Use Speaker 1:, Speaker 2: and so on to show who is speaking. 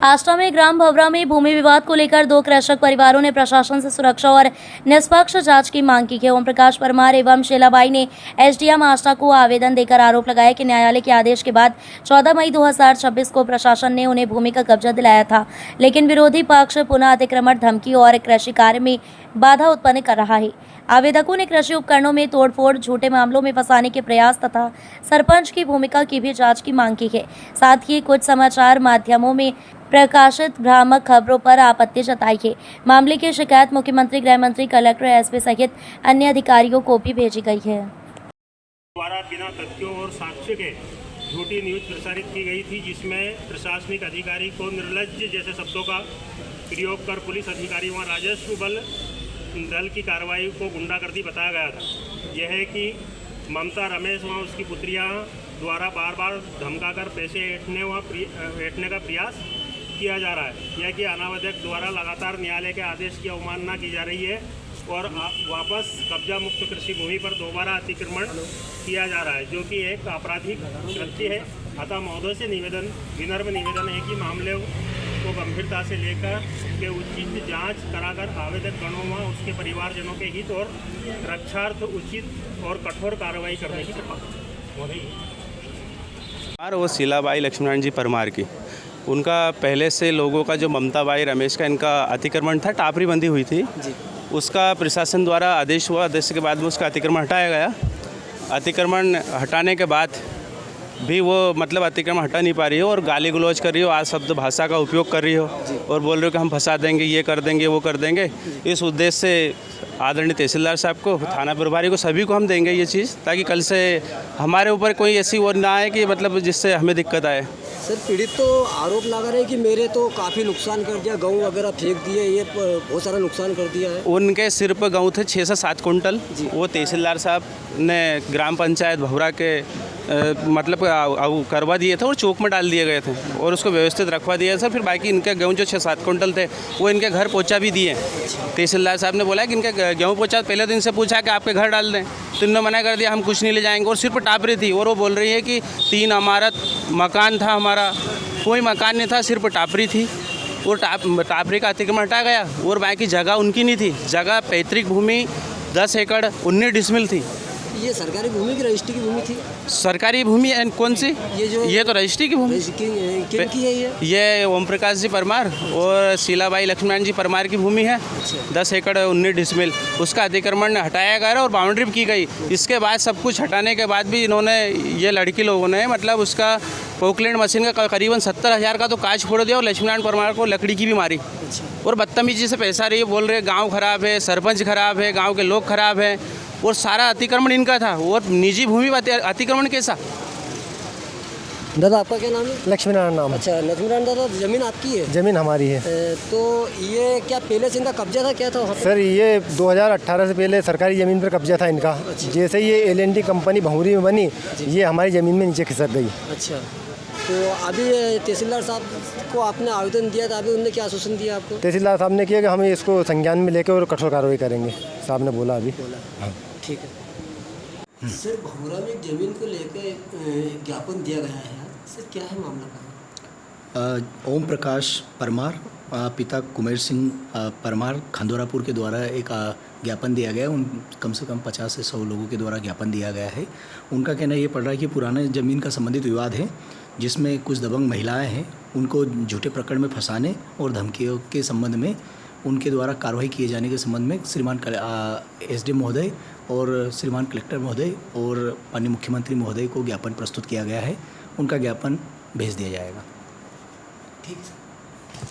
Speaker 1: आष्टा में ग्राम भवरा में भूमि विवाद को लेकर दो कृषक परिवारों ने प्रशासन से सुरक्षा और निष्पक्ष जांच की मांग की है। ओम प्रकाश परमार एवं शीलाबाई ने एसडीएम आष्टा को आवेदन देकर आरोप लगाया कि न्यायालय के आदेश के बाद 14 मई 2026 को प्रशासन ने उन्हें भूमि का कब्जा दिलाया था, लेकिन विरोधी पक्ष पुनः अतिक्रमण, धमकी और कृषि कार्य में बाधा उत्पन्न कर रहा है। आवेदकों ने कृषि उपकरणों में तोड़फोड़, झूठे मामलों में फंसाने के प्रयास तथा सरपंच की भूमिका की भी जांच की मांग की है। साथ ही कुछ समाचार माध्यमों में प्रकाशित भ्रामक खबरों पर आपत्ति जताई है। मामले की शिकायत मुख्यमंत्री, गृह मंत्री, कलेक्टर, एसपी सहित अन्य अधिकारियों को भी भेजी गई है।
Speaker 2: द्वारा बिना तथ्यों और साक्ष्य के झूठी न्यूज प्रसारित की गई थी, जिसमें प्रशासनिक अधिकारी को निर्लज्ज जैसे शब्दों का प्रयोग कर पुलिस अधिकारी व राजस्व बल दल की कार्रवाई को गुंडागर्दी बताया गया था। यह है कि ममता, रमेश व उसकी पुत्रियां द्वारा बार बार धमकाकर पैसे ऐंठने का प्रयास किया जा रहा है। यह कि अनावधक द्वारा लगातार न्यायालय के आदेश की अवमानना की जा रही है और वापस कब्जा मुक्त कृषि भूमि पर दोबारा अतिक्रमण किया जा रहा है, जो कि एक आपराधिक कृत्य है। अतः महोदय से विनम्र निवेदन है कि मामले को गंभीरता से लेकर के उचित जांच कराकर आवेदक गणों व उसके परिवारजनों के हित और रक्षार्थ उचित और कठोर कार्रवाई करने की
Speaker 3: वो शीलाबाई लक्ष्मण जी परमार की, उनका पहले से लोगों का जो ममता बाई, रमेश का इनका अतिक्रमण था, टापरी बंदी हुई थी, उसका प्रशासन द्वारा आदेश हुआ। आदेश के बाद में उसका अतिक्रमण हटाया गया। अतिक्रमण हटाने के बाद भी वो अतिक्रमण हटा नहीं पा रही हो और गाली गलौज कर रही हो, आज शब्द भाषा का उपयोग कर रही हो और बोल रहे हो कि हम फंसा देंगे, ये कर देंगे, वो कर देंगे। इस उद्देश्य से आदरणीय तहसीलदार साहब को, थाना प्रभारी को, सभी को हम देंगे ये चीज़, ताकि कल से हमारे ऊपर कोई ऐसी वो ना आए कि जिससे हमें दिक्कत आए।
Speaker 4: सर, पीड़ित तो आरोप लगा रहे हैं कि मेरे तो काफ़ी नुकसान कर दिया, गेहूँ वगैरह फेंक दिए, ये बहुत सारा नुकसान कर दिया है।
Speaker 3: उनके सिर पर गेहूँ थे 6 से 7 कुंटल। वो तहसीलदार साहब ने ग्राम पंचायत भवरा के करवा दिए थे और चौक में डाल दिए गए थे और उसको व्यवस्थित रखवा दिया था। फिर बाकी इनके गेहूँ जो 6-7 कुंटल थे वो इनके घर पहुँचा भी दिए। तहसीलदार साहब ने बोला कि इनके गेहूँ पहुँचा, पहले दिन से पूछा कि आपके घर डाल दें, तो इन्होंने मना कर दिया, हम कुछ नहीं ले जाएंगे। और सिर्फ टापरी थी और वो बोल रही है कि 3 इमारत मकान था हमारा, कोई मकान नहीं था, सिर्फ टापरी थी। और टापरी का अतिक्रमण हटा गया और बाकी जगह उनकी नहीं थी। जगह पैतृक भूमि 10 एकड़ 19 डिसमिल थी।
Speaker 4: ये सरकारी भूमि की रजिस्ट्री की भूमि थी? सरकारी
Speaker 3: भूमि कौन सी? ये तो रजिस्ट्री की भूमि।
Speaker 4: किन की है
Speaker 3: ये ओम प्रकाश जी परमार और शीलाबाई लक्ष्मण जी परमार की भूमि है। 10 एकड़ 19 डिसमिल, उसका अतिक्रमण हटाया गया और बाउंड्री की गई। इसके बाद सब कुछ हटाने के बाद भी इन्होंने, ये लड़की लोगों ने उसका पोकलैंड मशीन का करीबन 70,000 का तो कांच फोड़ दिया और लक्ष्मण परमार को लकड़ी की भी मारी। और बदतमीजी से पैसा रही, बोल रहे गाँव खराब है, सरपंच खराब है, गाँव के लोग खराब हैं और सारा अतिक्रमण इनका था। और निजी भूमि अतिक्रमण कैसा?
Speaker 4: दादा, आपका क्या नाम है?
Speaker 5: लक्ष्मीनारायण नाम।
Speaker 4: अच्छा, लक्ष्मीनारायण दादा, ज़मीन आपकी है?
Speaker 5: ज़मीन हमारी है।
Speaker 4: तो ये क्या पहले से इनका कब्जा था, क्या था?
Speaker 5: सर, ये 2018 से पहले सरकारी ज़मीन पर कब्जा था इनका। जैसे ये LNT कंपनी भंवरी में बनी, ये हमारी ज़मीन में नीचे खिसक गई।
Speaker 4: अच्छा, तो अभी तहसीलदार साहब को आपने आवेदन दिया था, अभी उन्होंने क्या आश्वासन दिया आपको?
Speaker 5: तहसीलदार साहब ने किया कि हम इसको संज्ञान में लेकर और कठोर कार्रवाई करेंगे, साहब ने बोला अभी। हाँ,
Speaker 4: ठीक है। सर, भवरा में ज़मीन को लेकर ज्ञापन दिया गया है, सर क्या है मामला का?
Speaker 6: ओम प्रकाश परमार, पिता कुमेर सिंह परमार खंडोरापुर के द्वारा एक ज्ञापन दिया गया। कम से कम 50 से 100 लोगों के द्वारा ज्ञापन दिया गया है। उनका कहना ये पड़ रहा है कि पुराने ज़मीन का संबंधित विवाद है, जिसमें कुछ दबंग महिलाएं हैं, उनको झूठे प्रकरण में फंसाने और धमकियों के संबंध में उनके द्वारा कार्रवाई किए जाने के संबंध में श्रीमान SDM महोदय और श्रीमान कलेक्टर महोदय और माननीय मुख्यमंत्री महोदय को ज्ञापन प्रस्तुत किया गया है। उनका ज्ञापन भेज दिया जाएगा।
Speaker 4: ठीक है।